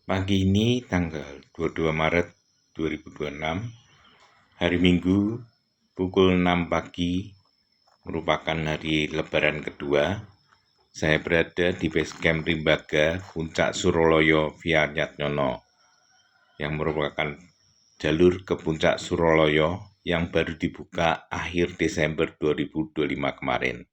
Pagi ini tanggal 22 Maret 2026, hari Minggu, pukul 6 pagi, merupakan hari lebaran kedua. Saya berada di base camp Rimbaga, Puncak Suroloyo via Nyatnyono, yang merupakan jalur ke Puncak Suroloyo yang baru dibuka akhir Desember 2025 kemarin.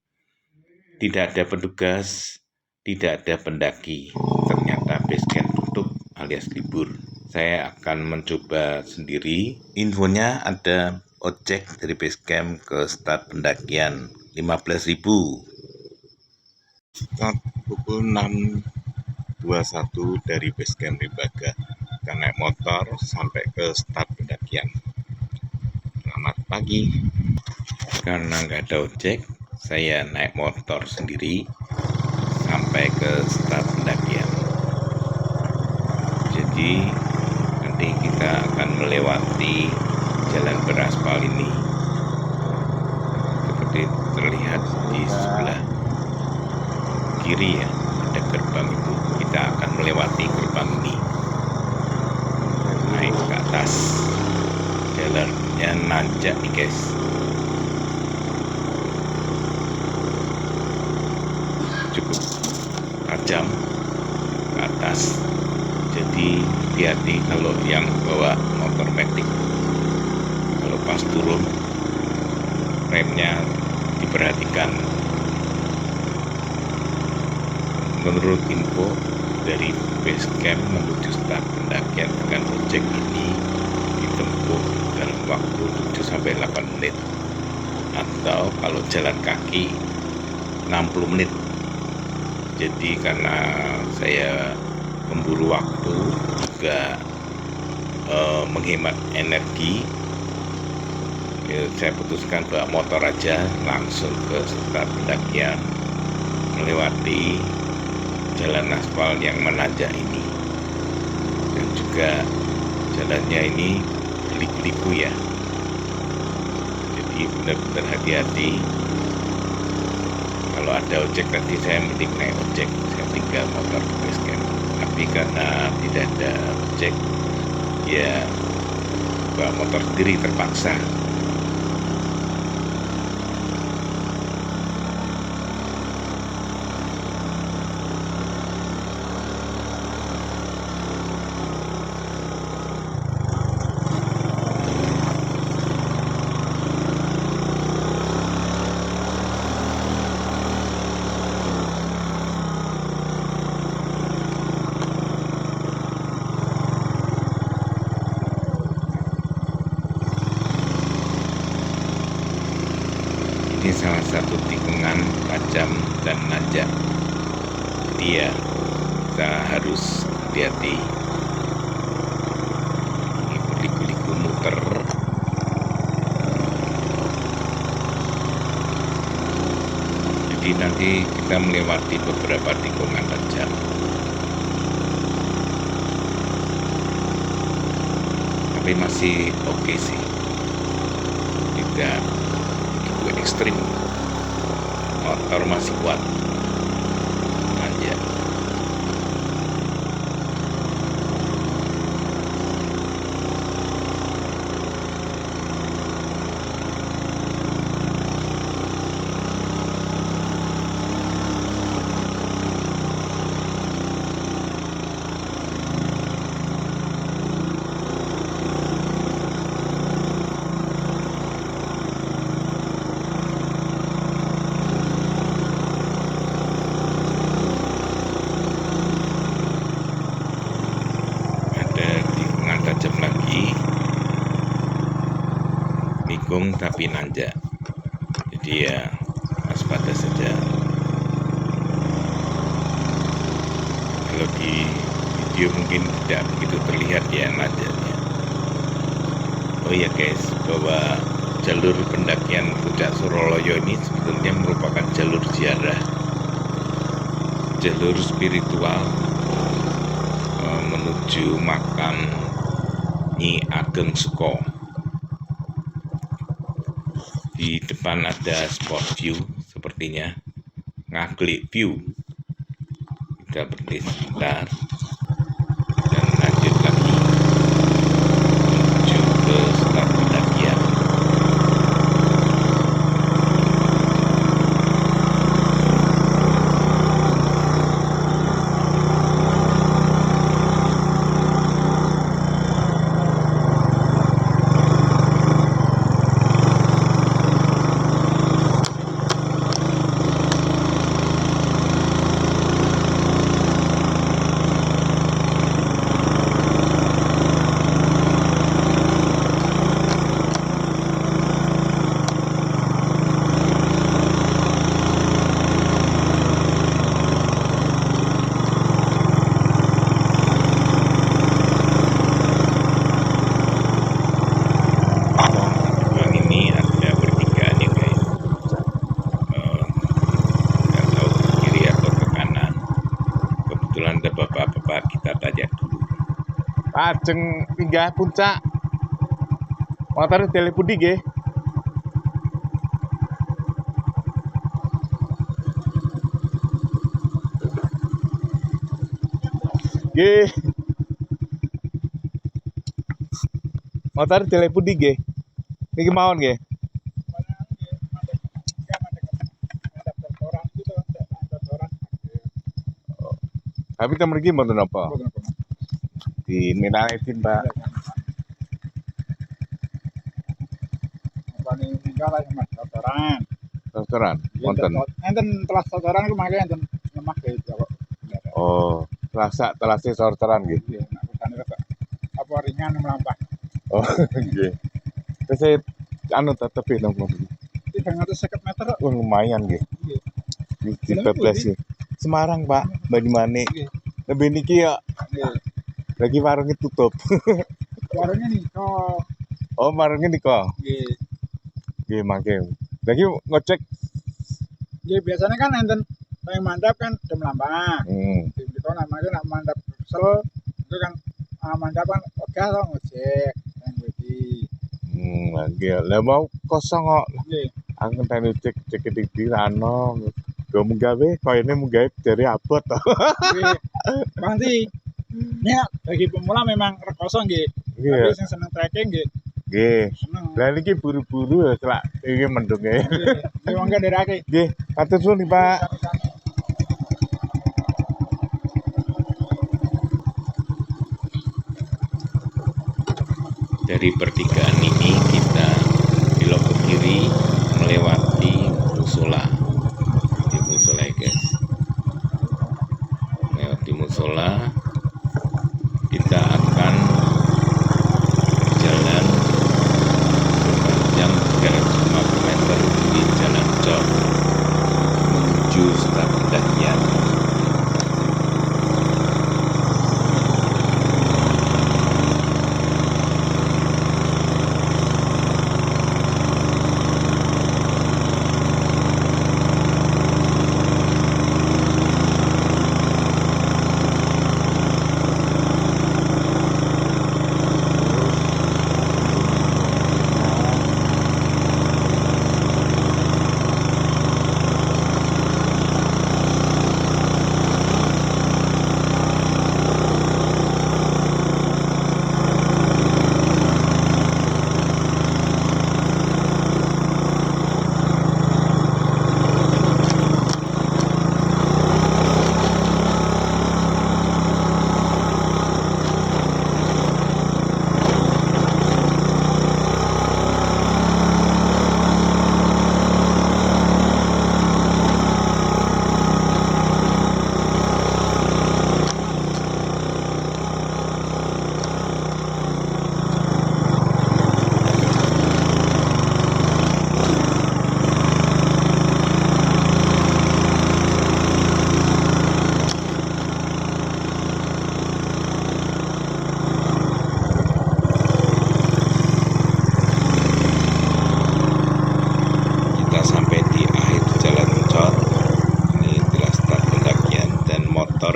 Tidak ada petugas, tidak ada pendaki, ternyata base camp tutup alias libur. Saya akan mencoba sendiri. Infonya ada ojek dari base camp ke start pendakian 15.000. Start pukul 6.21 dari base camp Rimbaga. Kita naik motor sampai ke start pendakian. Selamat pagi. Karena nggak ada ojek, saya naik motor sendiri sampai ke start pendakian. Jadi nanti kita akan melewati jalan beraspal ini. Seperti terlihat di sebelah kiri ya, ada gerbang itu. Kita akan melewati gerbang ini. Naik ke atas. Jalannya nanjak nih guys. Cukup tajam ke atas. Jadi hati-hati kalau yang bawa motor metik. Kalau pas turun, remnya diperhatikan. Menurut info dari base camp menuju start pendakian dengan ojek ini ditempuh dalam waktu 7-8 menit, atau kalau jalan kaki 60 menit. Jadi karena saya memburu waktu juga menghemat energi, saya putuskan bawa motor aja langsung ke start pendakian melewati jalan aspal yang menanjak ini, dan juga jalannya ini liku-liku ya, jadi benar-benar hati-hati. Kalau ada ojek nanti saya mending naik ojek, saya tinggal motor ke base camp. Tapi karena tidak ada ojek, ya bawa motor sendiri terpaksa. Ini salah satu tikungan tajam dan nanjak. Dia kita harus hati-hati. Liku-liku muter. Jadi nanti kita melewati beberapa tikungan tajam. Tapi masih oke sih. Tidak ekstrim, motor masih kuat aja. Tapi nanjak, jadi ya waspada saja. Kalau di video mungkin tidak begitu terlihat ya nanjaknya. Oh ya guys, bahwa jalur pendakian Puncak Suroloyo ini sebetulnya merupakan jalur ziarah, jalur spiritual menuju makam Nyi Ageng Suko. Di depan ada spot view sepertinya, ngaglik view. Kita berhenti sebentar dan Lajeng pinggah puncak. Motor tele pundi nggih? Nggih. Motor tele pundi nggih? Niki mawon nggih. Tapi temen mriki mboten napa? Di Minangkabau, Mbak. Restoran. Wonten. Enten telas sotoran iku mangke enten lemah kayak kok. Oh, telase sorteran nggih. Nggih, nek utane rada apa ringan mlampah. Oh, nggih. Terus anu tetepi nang kono. 350 meter kok. Wah, lumayan nggih. Nggih. Di bablas sih. Semarang, Pak. Banyumanik. Lebih niki ya. Nggih. Lagi warungnya tutup. Warungnya nih kok. Oh, warungnya niko. Nggih. Nggih, mangke. Lagi ngecek. Nggih, biasanya kan enten yang mandap kan jam lambang. Di mriko namanya nak mandap sel itu kan mandap kan oke to ngojek nang wedi. Nggih. Lah mau kosong kok. Nggih. Aku ngenteni cek di rano. Go menggawe koyone menggawe dari abot to. Nggih. Pasti. Ya, bagi pemula memang rekoso nggih. Tapi sing seneng trekking nggih. Nggih. Seneng. Lah niki buru-buru selak iki mendunge. Nggih, monggo nderake. Nggih, matur suwun Pak. Dari pertigaan ini kita belok ke kiri melewati musola. Di musola ya guys. Melewati musola kita akan berjalan sepanjang 350 meter di jalan Cor menuju start pendakian.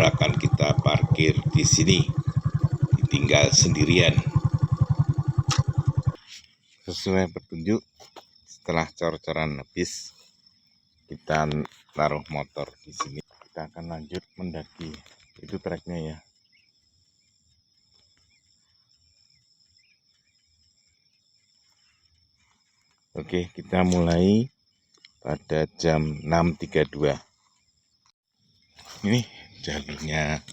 Akan kita parkir di sini, ditinggal sendirian. Sesuai petunjuk, setelah cor-coran habis, kita taruh motor di sini. Kita akan lanjut mendaki. Itu treknya ya. Oke, kita mulai pada jam 6.32. Ini jalurnya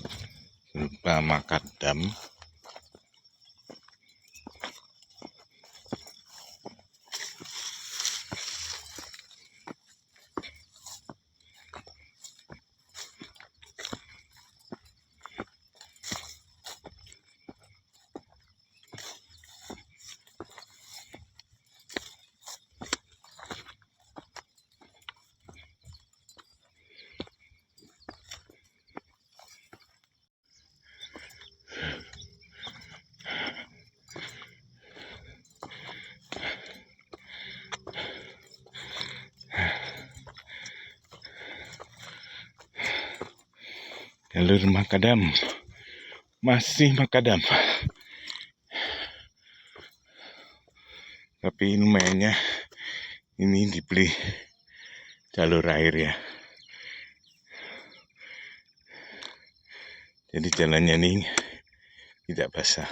berupa makadam. Jalur makadam Masih makadam. Tapi lumayannya ini dibeli jalur air ya. Jadi jalannya ini tidak basah.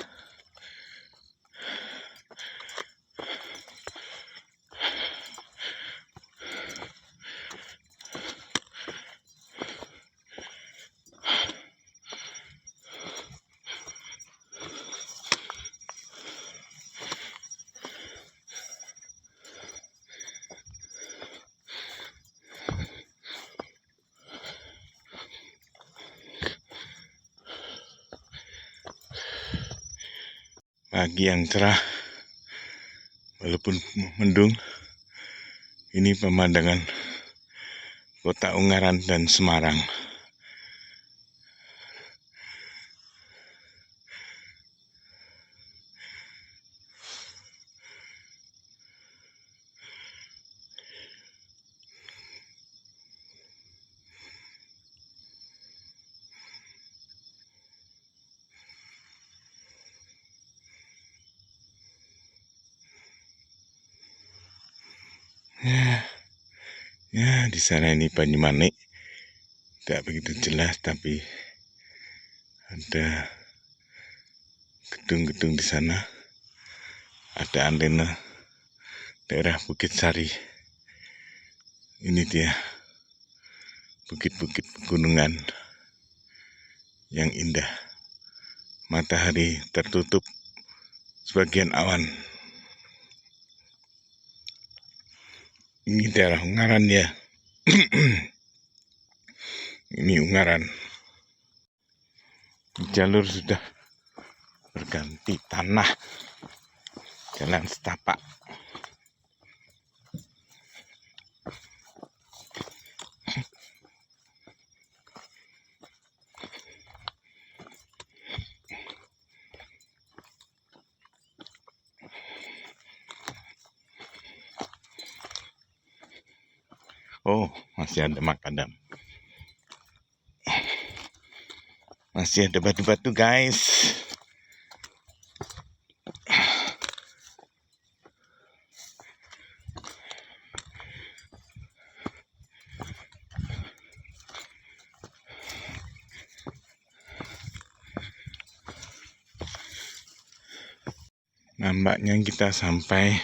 Pagi yang cerah, walaupun mendung, ini pemandangan Kota Ungaran dan Semarang. Ya, di sana ini Banyumanik, tidak begitu jelas, tapi ada gedung-gedung di sana, ada antena daerah Bukit Sari. Ini dia bukit-bukit pegunungan yang indah. Matahari tertutup sebagian awan. Ini daerah Ungaran ya. Ini Ungaran. Jalur sudah berganti tanah. Jalan setapak. Oh, masih ada makadam. Masih ada batu-batu, guys. Nampaknya kita sampai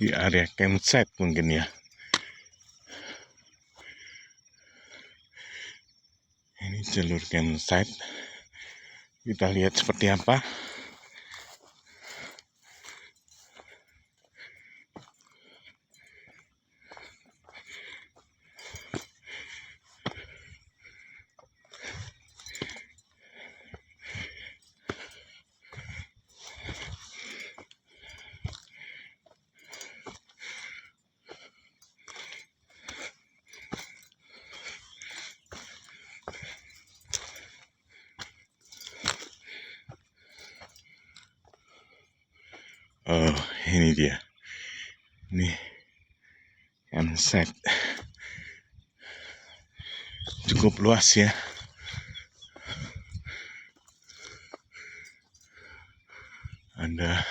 di area campsite mungkin ya. Ini jalur campsite. Kita lihat seperti apa. Oh, ini dia. Ini campsite. Cukup luas ya. Ada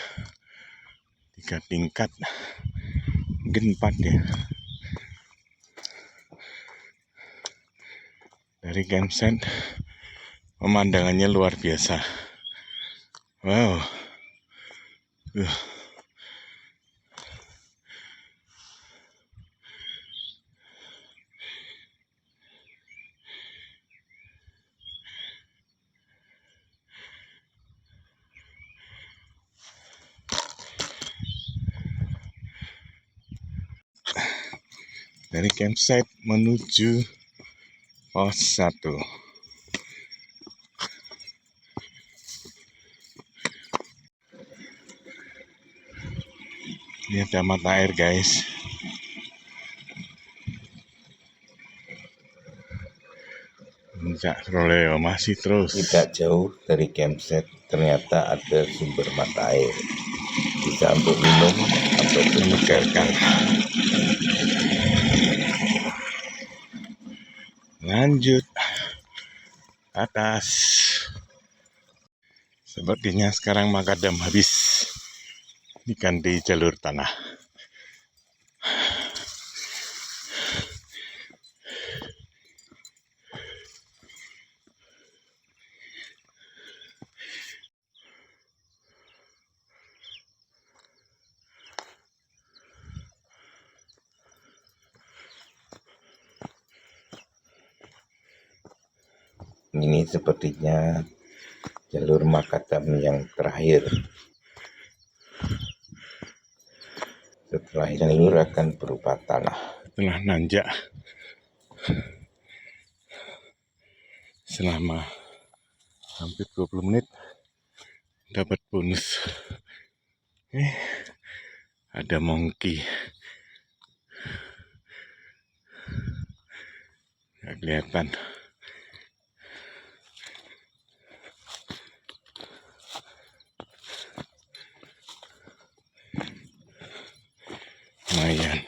3 tingkat, mungkin 4 ya. Dari campsite pemandangannya luar biasa. Wow. Dari campsite menuju pos 1. Ini ada mata air, guys. Puncak Roleo masih terus. Tidak jauh dari campsite ternyata ada sumber mata air. Bisa untuk minum atau menyegarkan. Lanjut. atas. Sepertinya sekarang makadam habis diganti jalur tanah. Ini sepertinya jalur makadam yang terakhir. Setelah jalur akan berupa tanah. Setelah nanjak selama hampir 20 menit dapat bonus. Ada monkey. Nggak kelihatan. Lumayan.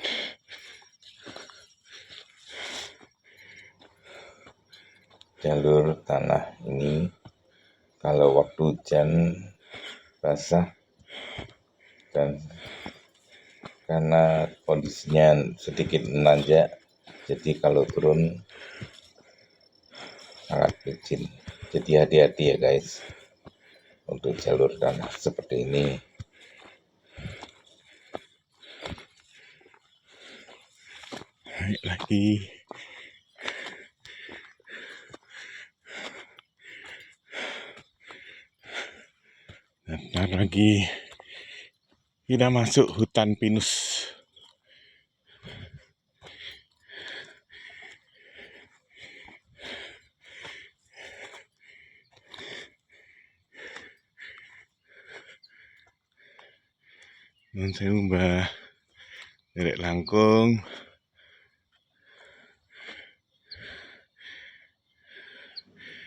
Jalur tanah ini kalau waktu hujan basah dan karena kondisinya sedikit menanjak, jadi kalau turun sangat licin. Jadi hati-hati ya guys untuk jalur tanah seperti ini. Naik lagi. Ntar lagi kita masuk hutan pinus. Nun sewu Mbah, derek langkung.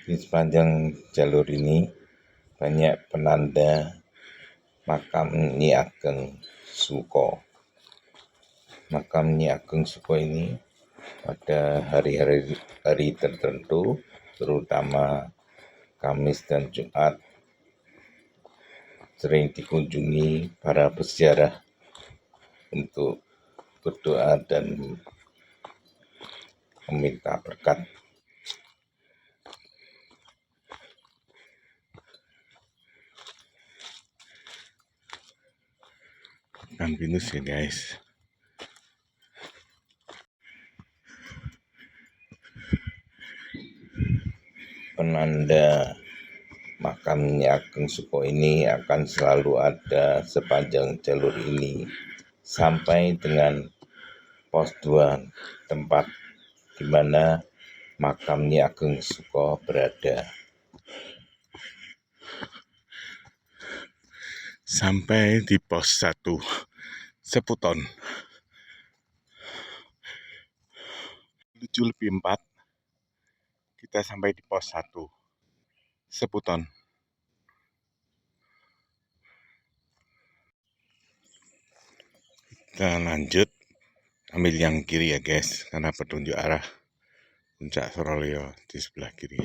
Di sepanjang jalur ini banyak penanda makam Nyi Ageng Suko. Makam Nyi Ageng Suko ini pada hari-hari tertentu, terutama Kamis dan Jumat, sering dikunjungi para peziarah untuk berdoa dan meminta berkat. Hutan pinus ya guys. Penanda makam Nyi Ageng Suko ini akan selalu ada sepanjang jalur ini sampai dengan pos 2 tempat di mana makam Nyi Ageng Suko berada. Sampai di pos 1 Seputon. 7:04 kita sampai di pos 1 Seputon. Kita lanjut ambil yang kiri ya guys, karena petunjuk arah Puncak Sorolyo di sebelah kiri.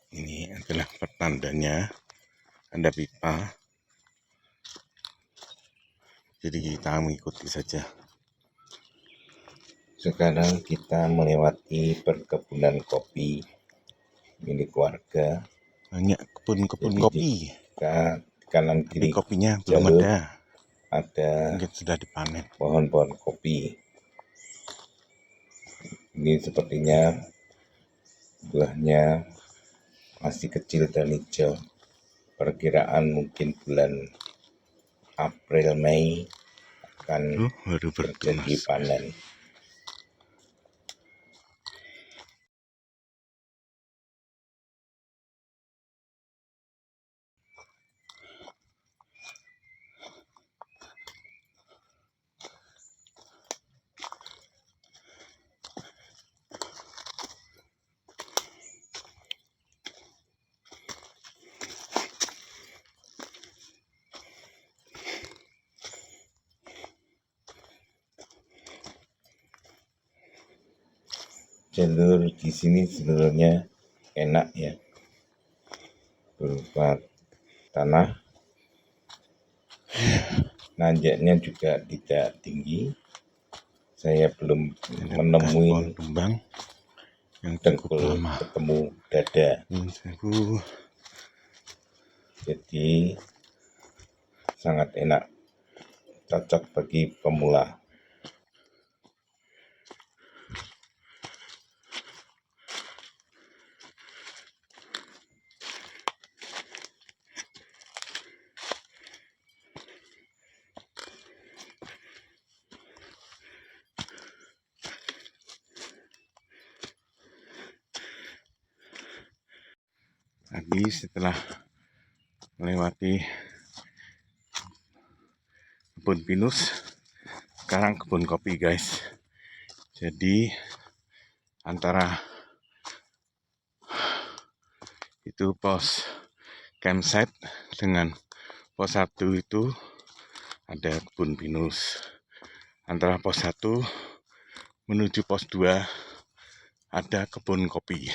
Ini adalah pertandanya, ada pipa. Jadi kita mengikuti saja. Sekarang kita melewati perkebunan kopi milik warga. Banyak kebun-kebun kopi. Di kanan kiri kopinya belum ada mungkin sudah dipanen pohon-pohon kopi. Ini sepertinya buahnya masih kecil dan hijau. Perkiraan mungkin bulan April Mei akan terjadi panen. jalur di sini sebenarnya enak ya, berupa tanah, nanjaknya juga tidak tinggi. Saya belum menemui tumbang yang dengkul ketemu dada. Jadi sangat enak, cocok bagi pemula. Tadi setelah melewati kebun pinus, sekarang kebun kopi guys. Jadi antara itu pos campsite dengan pos 1 itu ada kebun pinus. Antara pos 1 menuju pos 2 ada kebun kopi.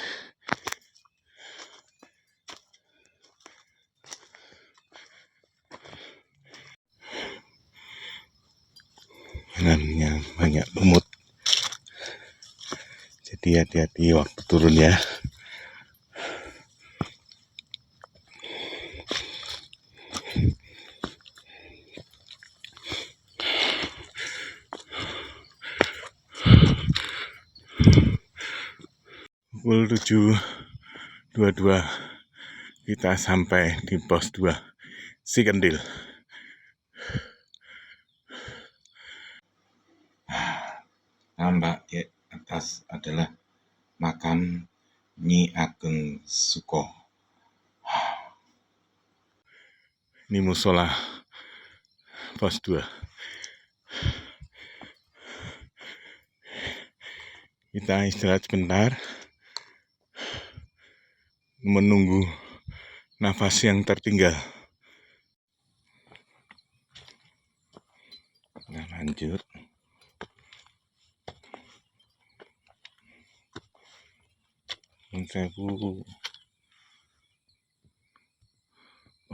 Jalannya banyak lumut, jadi hati-hati waktu turun ya. Pukul 7.22 kita sampai di pos 2 Sikendil. Nampak di atas adalah makam Nyi Ageng Suko. Ini musola pos 2. Kita istirahat sebentar, menunggu nafas yang tertinggal. Nah, lanjut.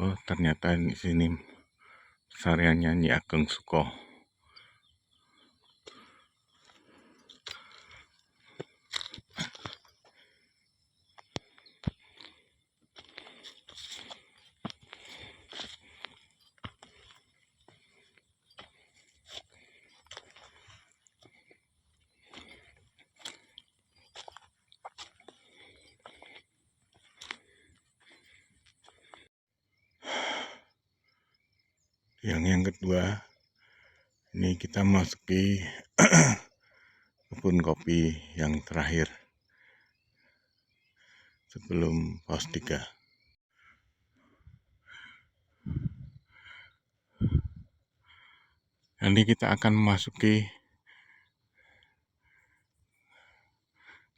Oh, ternyata di sini sariannya Nyi Ageng Suko. Yang kedua, ini kita masuki kebun kopi yang terakhir sebelum pos 3. Nanti kita akan memasuki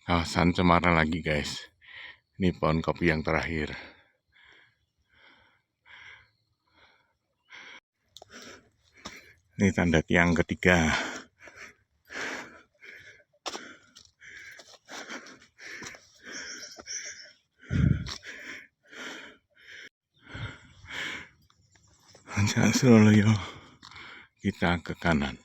kawasan Cemara lagi guys. Ini pohon kopi yang terakhir. Ini tanda tiang ketiga. Anjak Suroloyo, kita ke kanan.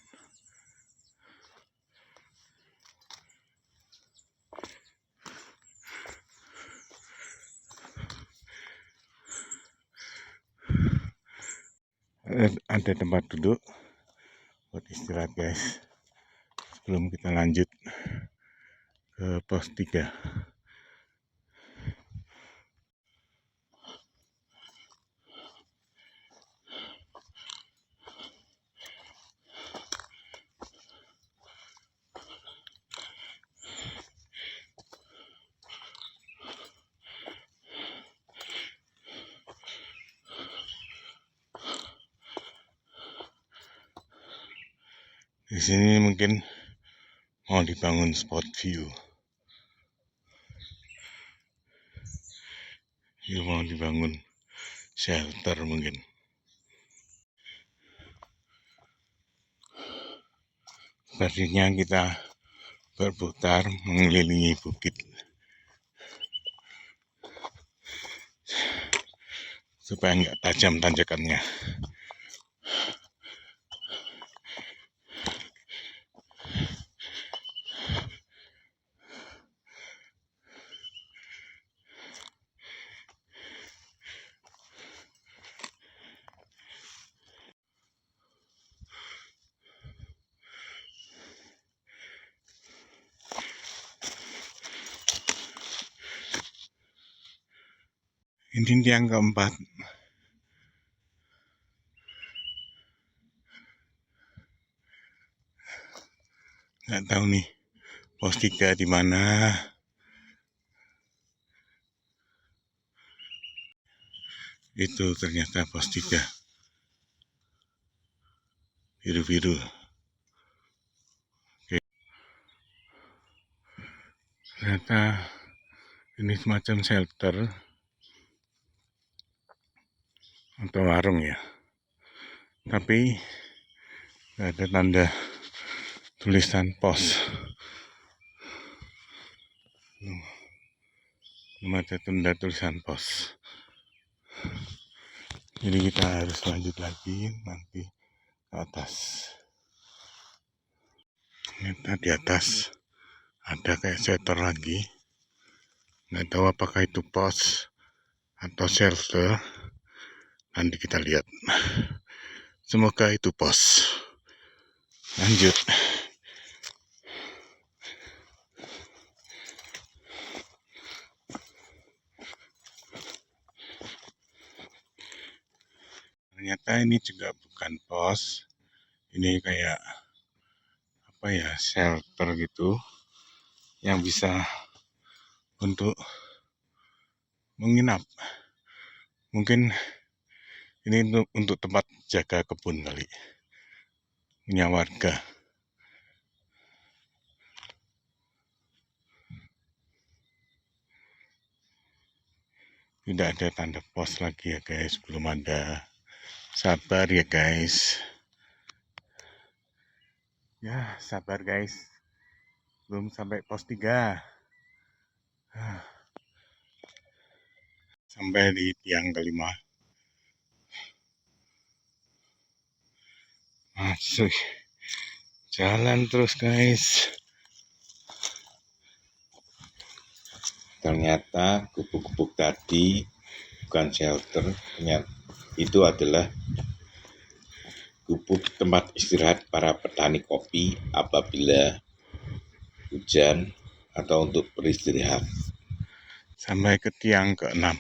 Ada tempat duduk buat istirahat guys, sebelum kita lanjut ke pos 3. Di sini mungkin mau dibangun spot view. Mau dibangun shelter mungkin. Sepertinya kita berputar mengelilingi bukit supaya nggak tajam tanjakannya. Ini tiang keempat. Nggak tahu nih pos 3 di mana. Itu ternyata pos 3. Biru-biru. Oke. Ternyata ini semacam shelter atau warung ya. Tapi nggak ada tanda tulisan pos. Belum ada tanda tulisan pos. Jadi kita harus lanjut lagi nanti ke atas. Ternyata di atas ada kayak shelter lagi. Nggak tahu apakah itu pos atau shelter. Nanti kita lihat. Semoga itu pos. Lanjut. Ternyata ini juga bukan pos. Ini kayak apa ya, shelter gitu yang bisa untuk menginap. Mungkin ini untuk tempat jaga kebun kali, punya warga. Tidak ada tanda pos lagi ya guys, belum ada. Sabar ya guys. Ya sabar guys, belum sampai pos 3. Sampai di tiang kelima. Masuk. Jalan terus guys. Ternyata gubuk-gubuk tadi bukan shelter, ternyata itu adalah gubuk tempat istirahat para petani kopi apabila hujan atau untuk beristirahat. Sampai ke tiang ke-6.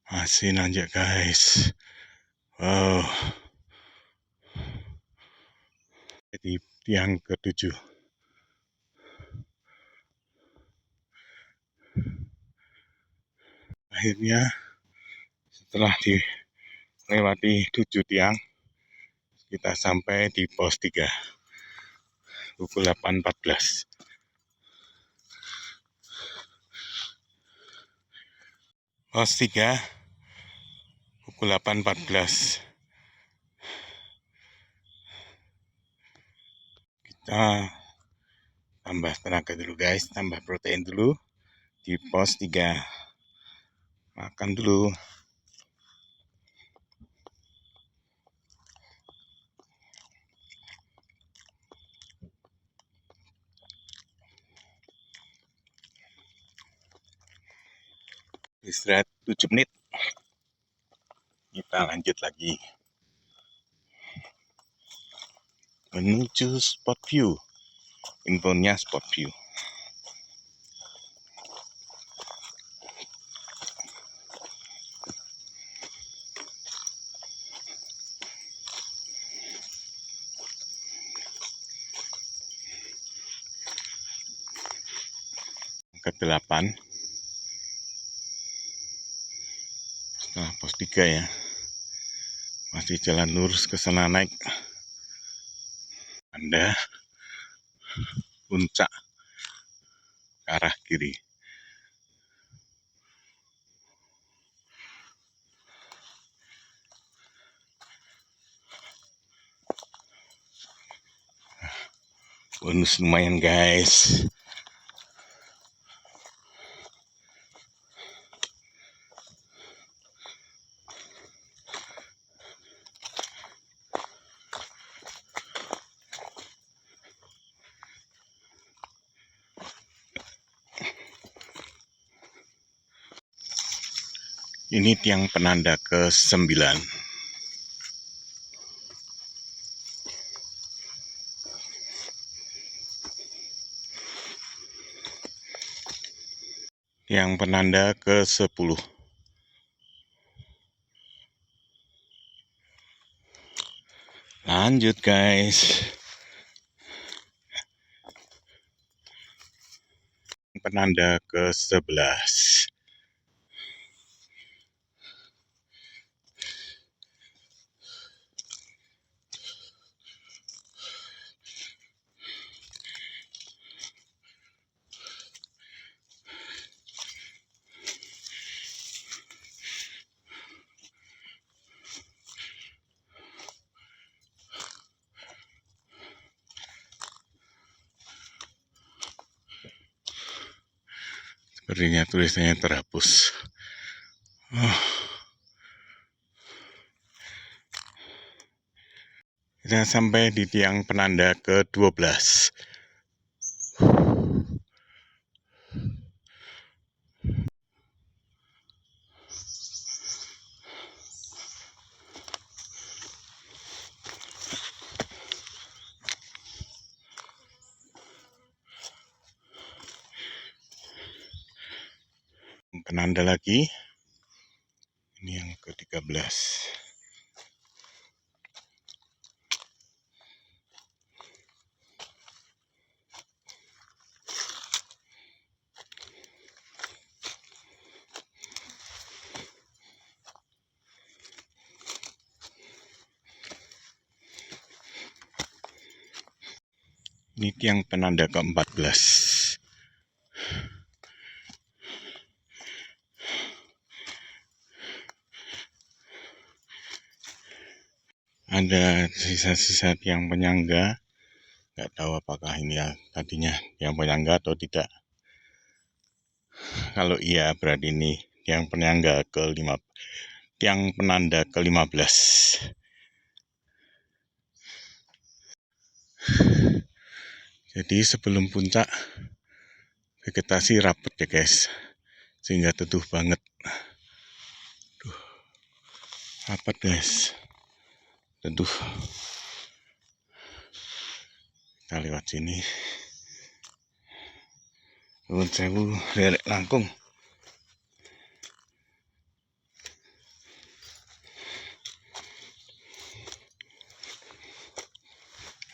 Masih nanjak guys. Wow. Di tiang ke-7. Akhirnya setelah dilewati 7 tiang, kita sampai di pos 3 pukul 8.14. Pos 3 pukul 8.14. Kita tambah tenaga dulu guys, tambah protein dulu di pos 3. Makan dulu. Istirahat 7 menit. Kita lanjut lagi menuju spot view. Infonya spot view. Ke-8 setelah pos 3 ya, masih jalan lurus ke sana naik Anda puncak ke arah kiri. bonus lumayan guys. Ini tiang penanda ke-9. Tiang penanda ke-10. Lanjut guys. Penanda ke-11. Sepertinya tulisannya terhapus. Kita sampai di tiang penanda ke-12. Penanda lagi. Ini yang ke-13. Ini tiang penanda ke-14. Ada sisa-sisa tiang penyangga. Nggak tahu apakah ini ya tadinya tiang penyangga atau tidak. Kalau iya berarti ini tiang penyangga tiang penanda ke-15. Jadi sebelum puncak vegetasi rapet ya guys, sehingga teduh banget. Rapet guys, teduh. Kita lewat sini. Nuwun sewu, derek langkung.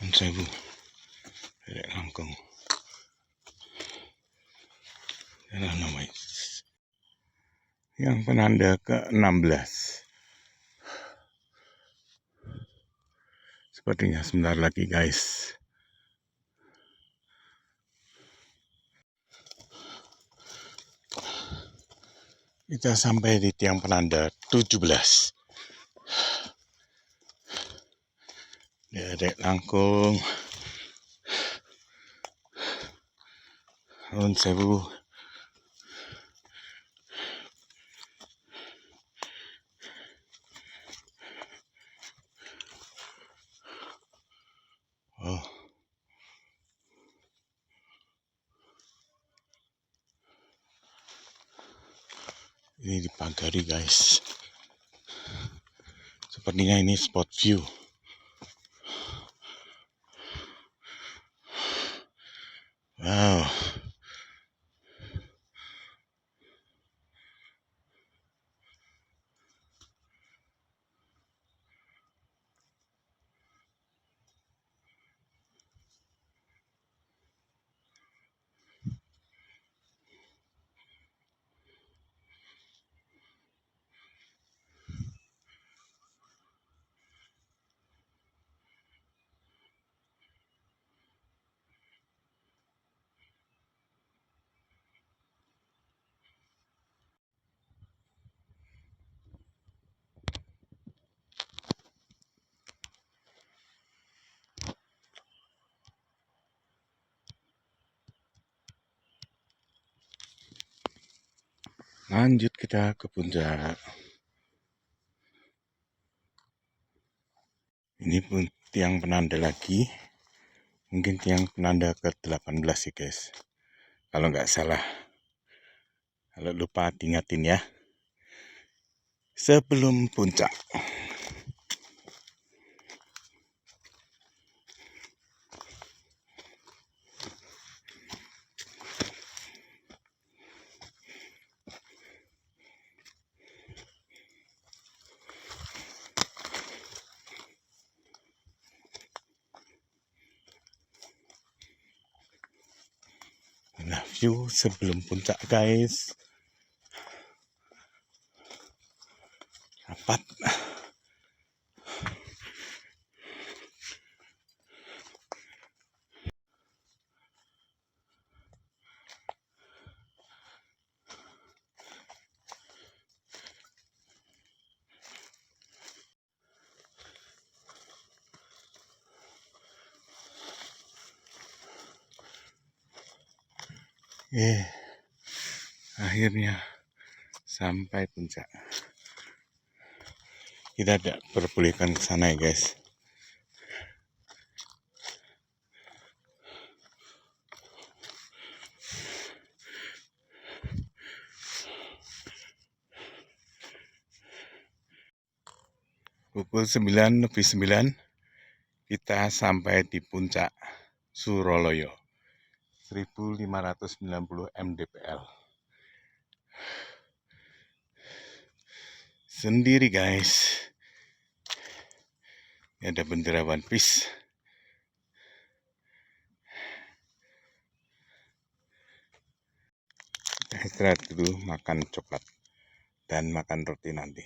Nuwun sewu, derek langkung. Yang penanda ke-16. Sepertinya sebentar lagi guys. Kita sampai di tiang penanda 17. Derek langkung. Nuwun sewu. Oh. Ini dipagari guys. Sepertinya ini spot view. Wow. Lanjut kita ke puncak. Ini pun tiang penanda lagi. Mungkin tiang penanda ke-18 sih guys. Kalau nggak salah. Kalau lupa diingatin ya. Sebelum puncak. Nah, view sebelum puncak guys. Rapat. Akhirnya sampai puncak. Kita tidak perbolehkan ke sana ya guys. Pukul 9:09 kita sampai di puncak Suroloyo 1590 mdpl. Sendiri guys. Ini ada bendera One Piece. Kita istirahat dulu, makan coklat dan makan roti nanti.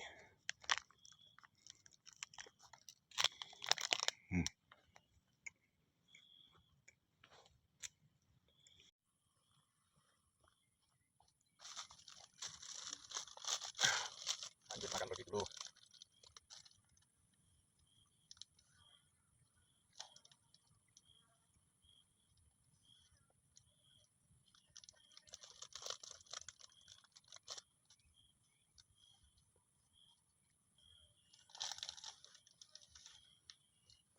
Lanjut makan roti dulu.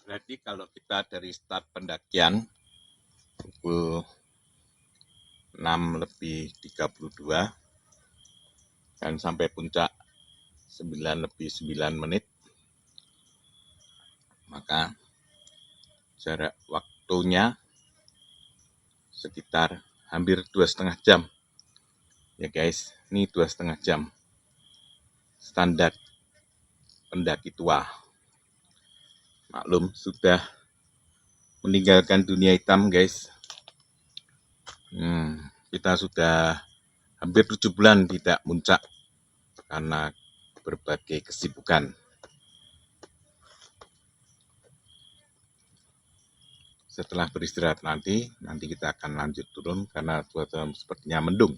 Berarti kalau kita dari start pendakian pukul 6:32 dan sampai puncak 9:09, maka jarak waktunya sekitar hampir 2,5 jam ya guys. Ini 2,5 jam standar pendaki tua. Maklum sudah meninggalkan dunia hitam guys. Kita sudah hampir 7 bulan tidak puncak karena berbagai kesibukan. Setelah beristirahat nanti kita akan lanjut turun karena cuaca sepertinya mendung.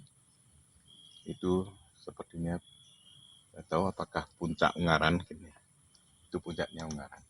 Itu sepertinya, tidak tahu apakah puncak Ungaran. Itu puncaknya Ungaran.